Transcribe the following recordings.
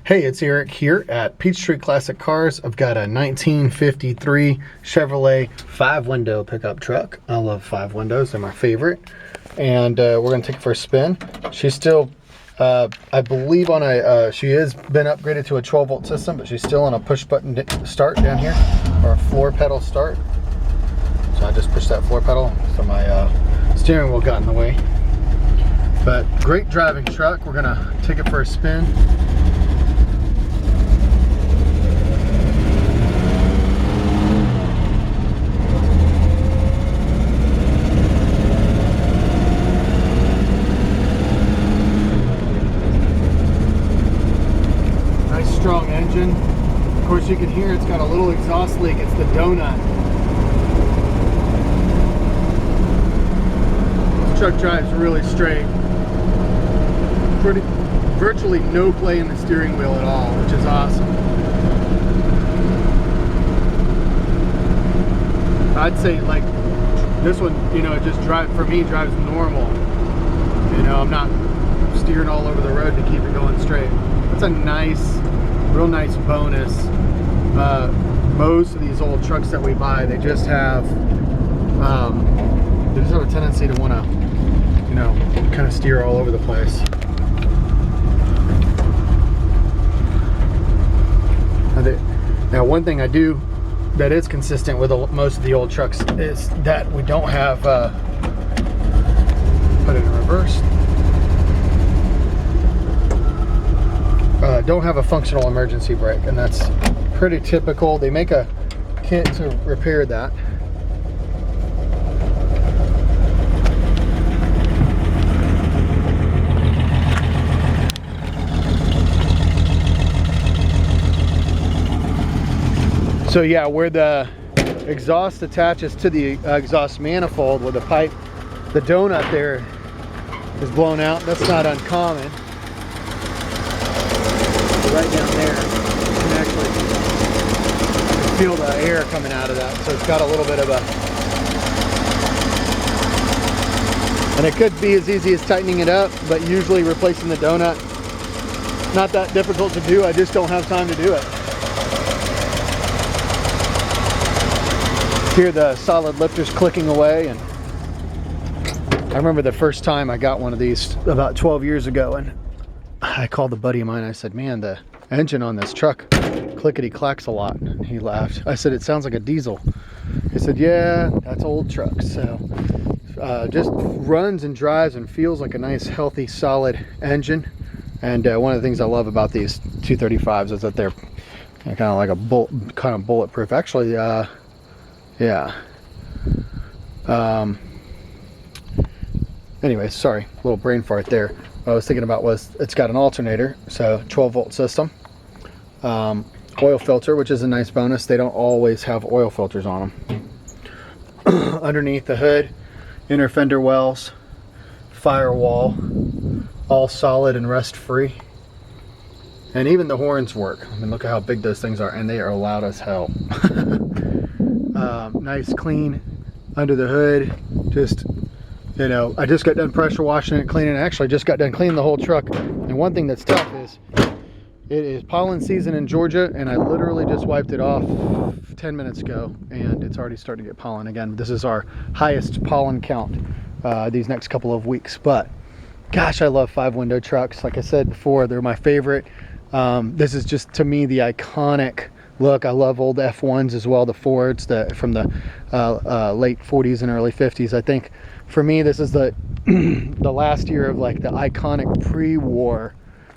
Hey, it's Eric here at Peachtree Classic Cars. I've got a 1953 Chevrolet 5-window pickup truck. I love 5 windows, they're my favorite. And we're gonna take it for a spin. She's still, I believe on a, she has been upgraded to a 12-volt system, but she's still on a push button start down here, or a floor pedal start. So I just pushed that floor pedal, so my steering wheel got in the way. But great driving truck. We're gonna take it for a spin. Strong engine. Of course, you can hear it's got a little exhaust leak. It's the donut. This truck drives really straight. Virtually no play in the steering wheel at all, which is awesome. I'd say like this one, you know, it just drives normal. You know, I'm not steering all over the road to keep it going straight. That's a real nice bonus. Most of these old trucks that we buy, they just have a tendency to want to, you know, kind of steer all over the place. Now, one thing I do that is consistent with most of the old trucks is that we don't have, put it in reverse. Don't have a functional emergency brake, and that's pretty typical. They make a kit to repair that. So yeah, where the exhaust attaches to the exhaust manifold with the pipe, the donut there is blown out. That's not uncommon. Right down there, you can actually feel the air coming out of that. So it's got a little bit of a, and it could be as easy as tightening it up, but usually replacing the donut, not that difficult to do. I just don't have time to do it. Hear the solid lifters clicking away, and I remember the first time I got one of these about 12 years ago, and I called a buddy of mine. I said, man, the engine on this truck clickety clacks a lot. And he laughed. I said, it sounds like a diesel. He said, yeah, that's old trucks. So just runs and drives and feels like a nice, healthy, solid engine. And one of the things I love about these 235s is that they're kind of like a bulletproof. Actually, yeah. Anyway, sorry, a little brain fart there. What I was thinking about was it's got an alternator, so 12-volt system, oil filter, which is a nice bonus. They don't always have oil filters on them. Underneath the hood, inner fender wells, firewall, all solid and rust free, and even the horns work. I mean, look at how big those things are, and they are loud as hell. Nice clean under the hood. Just, you know, I just got done pressure washing it, cleaning it. Actually, just got done cleaning the whole truck. And one thing that's tough is it is pollen season in Georgia, and I literally just wiped it off 10 minutes ago, and it's already starting to get pollen again. This is our highest pollen count these next couple of weeks. But gosh, I love 5-window trucks. Like I said before, they're my favorite. This is just, to me, the iconic look. I love old F1s as well, the Fords from the late 40s and early 50s. I think for me, this is the the last year of like the iconic pre-war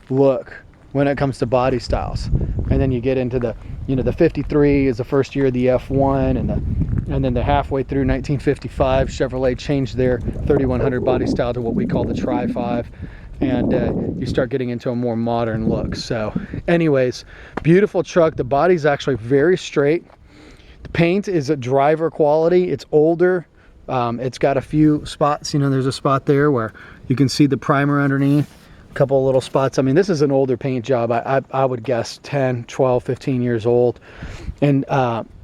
look when it comes to body styles. And then you get into the, you know, the 53 is the first year of the F1, and then the halfway through 1955, Chevrolet changed their 3100 body style to what we call the Tri-5. And you start getting into a more modern look. So anyways, beautiful truck. The body's actually very straight. The paint is a driver quality. It's older. It's got a few spots. You know, there's a spot there where you can see the primer underneath. A couple of little spots. I mean, this is an older paint job. I would guess 10, 12, 15 years old. And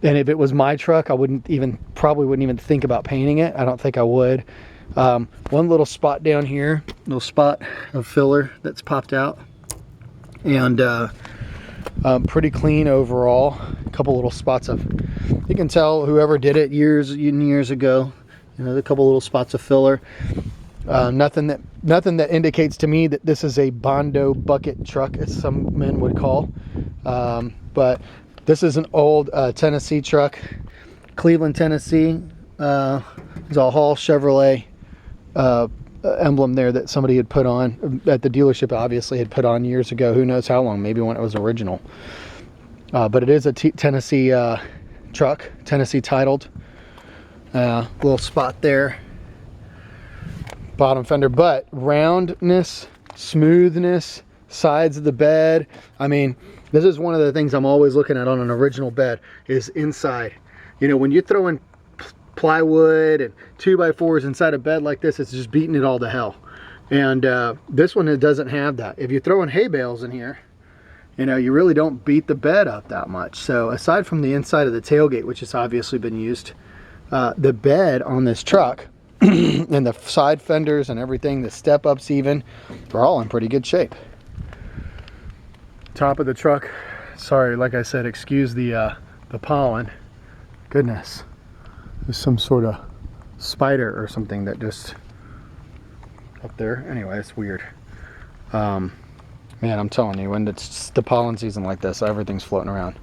if it was my truck, I probably wouldn't even think about painting it. I don't think I would. One little spot down here, little spot of filler that's popped out, and Pretty clean overall. A couple little spots of, you can tell whoever did it years and years ago. You know, a couple little spots of filler. Nothing that indicates to me that this is a Bondo bucket truck, as some men would call. But this is an old Tennessee truck, Cleveland, Tennessee. There's a Hall Chevrolet emblem there that somebody had put on at the dealership, obviously had put on years ago. Who knows how long, maybe when it was original. But it is a Tennessee truck, Tennessee titled. Little spot there, bottom fender, but roundness, smoothness, sides of the bed. I mean, this is one of the things I'm always looking at on an original bed, is inside. You know, when you throw in plywood and 2x4s inside a bed like this, it's just beating it all to hell. And this one, it doesn't have that. If you throw in hay bales in here, you know, you really don't beat the bed up that much. So aside from the inside of the tailgate, which has obviously been used, the bed on this truck and the side fenders and everything, the step ups even, are all in pretty good shape. Top of the truck, sorry, like I said, excuse the pollen. Goodness, there's some sort of spider or something that just up there. Anyway, it's weird. Man, I'm telling you, when it's the pollen season like this, everything's floating around.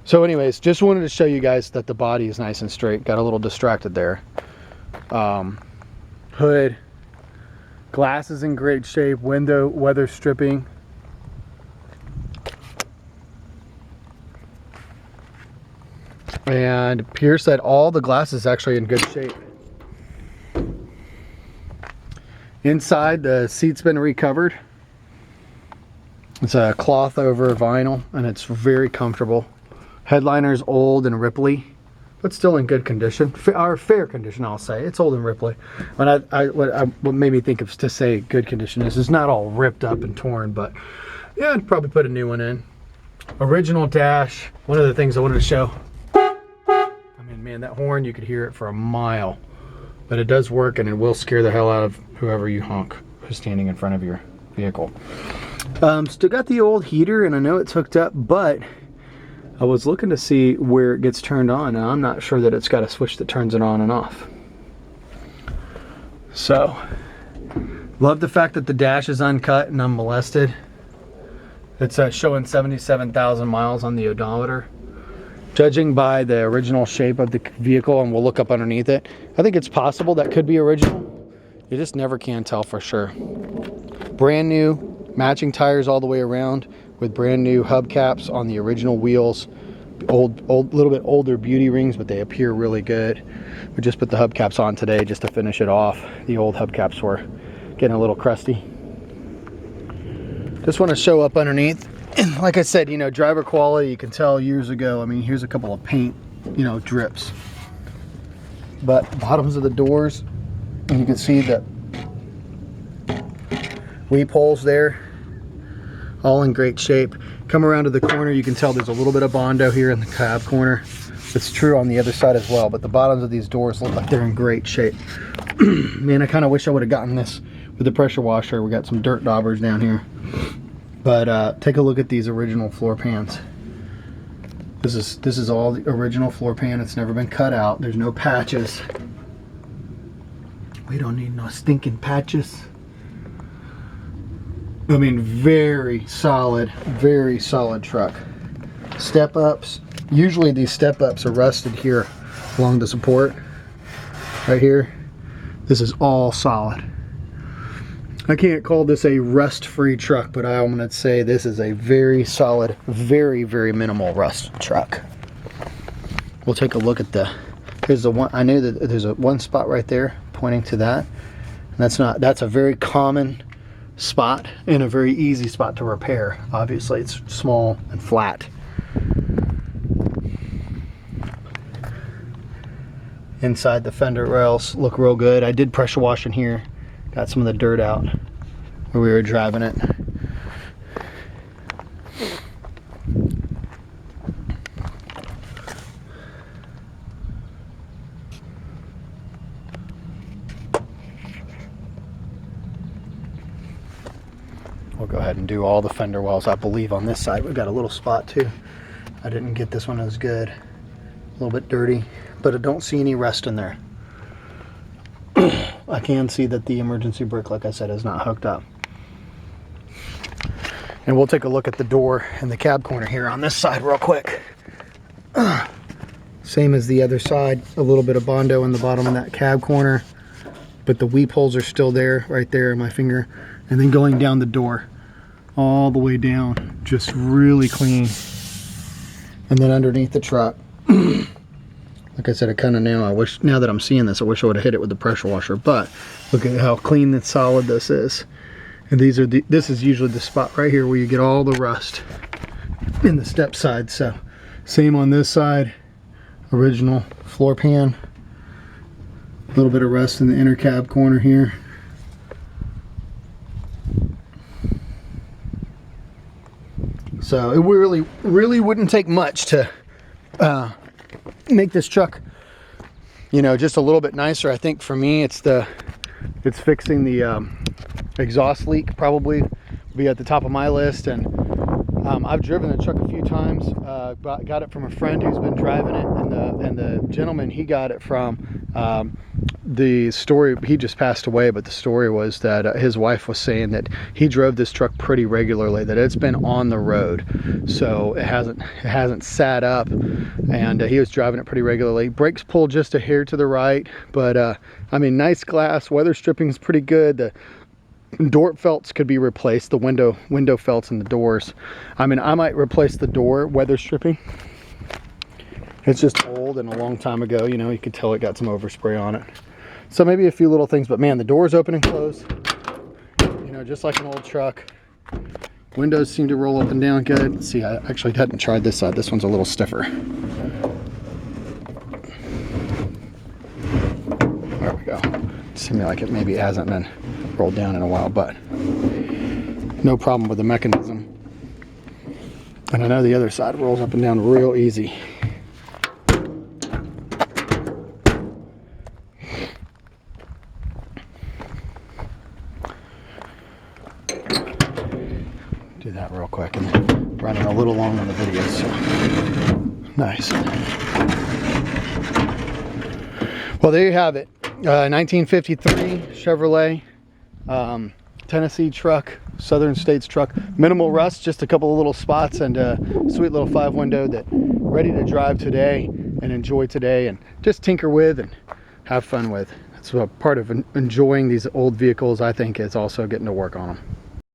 So anyways, just wanted to show you guys that the body is nice and straight. Got a little distracted there. Hood, glass is in great shape. Window weather stripping. And Pierce said all the glass is actually in good shape. Inside, the seat's been recovered. It's a cloth over vinyl, and it's very comfortable. Headliner's old and ripply, but still in good condition, or fair condition, I'll say. It's old and ripply. What made me think of to say good condition is it's not all ripped up and torn, but yeah, I'd probably put a new one in. Original dash. One of the things I wanted to show. I mean, man, that horn, you could hear it for a mile, but it does work, and it will scare the hell out of whoever you honk who's standing in front of your vehicle. Still got the old heater, and I know it's hooked up, but I was looking to see where it gets turned on, and I'm not sure that it's got a switch that turns it on and off. So, love the fact that the dash is uncut and unmolested. It's showing 77,000 miles on the odometer. Judging by the original shape of the vehicle, and we'll look up underneath it, I think it's possible that could be original. You just never can tell for sure. Brand new, matching tires all the way around, with brand new hubcaps on the original wheels. Old, little bit older beauty rings, but they appear really good. We just put the hubcaps on today just to finish it off. The old hubcaps were getting a little crusty. Just want to show up underneath. And like I said, you know, driver quality, you can tell years ago. I mean, here's a couple of paint, you know, drips. But bottoms of the doors, and you can see the weep holes there, all in great shape. Come around to the corner, you can tell there's a little bit of Bondo here in the cab corner. It's true on the other side as well, but the bottoms of these doors look like they're in great shape. Man, I kind of wish I would have gotten this with the pressure washer. We got some dirt daubers down here. But take a look at these original floor pans. This is all the original floor pan. It's never been cut out. There's no patches. We don't need no stinking patches. I mean, very solid truck. Step ups. Usually these step ups are rusted here along the support. Right here. This is all solid. I can't call this a rust-free truck, but I'm going to say this is a very solid, very, very minimal rust truck. We'll take a look at here's the one. I knew that there's one spot right there pointing to that. And that's a very common spot and a very easy spot to repair. Obviously, it's small and flat. Inside, the fender rails look real good. I did pressure wash in here. Got some of the dirt out where we were driving it. We'll go ahead and undo all the fender wells, I believe. On this side we've got a little spot too. I didn't get this one as good. A little bit dirty, but I don't see any rust in there. I can see that the emergency brake, like I said, is not hooked up. And we'll take a look at the door and the cab corner here on this side real quick. Same as the other side, a little bit of Bondo in the bottom of that cab corner, but the weep holes are still there, right there in my finger. And then going down the door, all the way down, just really clean. And then underneath the truck, like I said, I kind of now that I'm seeing this, I wish I would have hit it with the pressure washer, but look at how clean and solid this is. And this is usually the spot right here where you get all the rust in the step side. So same on this side, original floor pan. A little bit of rust in the inner cab corner here. So it really wouldn't take much to make this truck, you know, just a little bit nicer. I think for me, it's fixing the exhaust leak. Probably be at the top of my list. And I've driven the truck a few times. Got it from a friend who's been driving it, and the gentleman he got it from, the story, he just passed away, but the story was that his wife was saying that he drove this truck pretty regularly, that it's been on the road, so it hasn't sat up, and he was driving it pretty regularly. Brakes pull just a hair to the right, but I mean, nice glass, weather stripping is pretty good. The door felts could be replaced, the window felts in the doors. I mean, I might replace the door weather stripping. It's just old and a long time ago, you know, you could tell it got some overspray on it. So maybe a few little things, but man, the doors open and close, you know, just like an old truck. Windows seem to roll up and down good. Let's see, I actually hadn't tried this side. This one's a little stiffer. There we go. Seems like it maybe hasn't been rolled down in a while, but no problem with the mechanism. And I know the other side rolls up and down real easy. Do that real quick, and then running a little long on the video, so nice. Well, there you have it. 1953 Chevrolet Tennessee truck, Southern States truck. Minimal rust, just a couple of little spots, and a sweet little 5-window that ready to drive today and enjoy today and just tinker with and have fun with. That's a part of enjoying these old vehicles, I think, is also getting to work on them.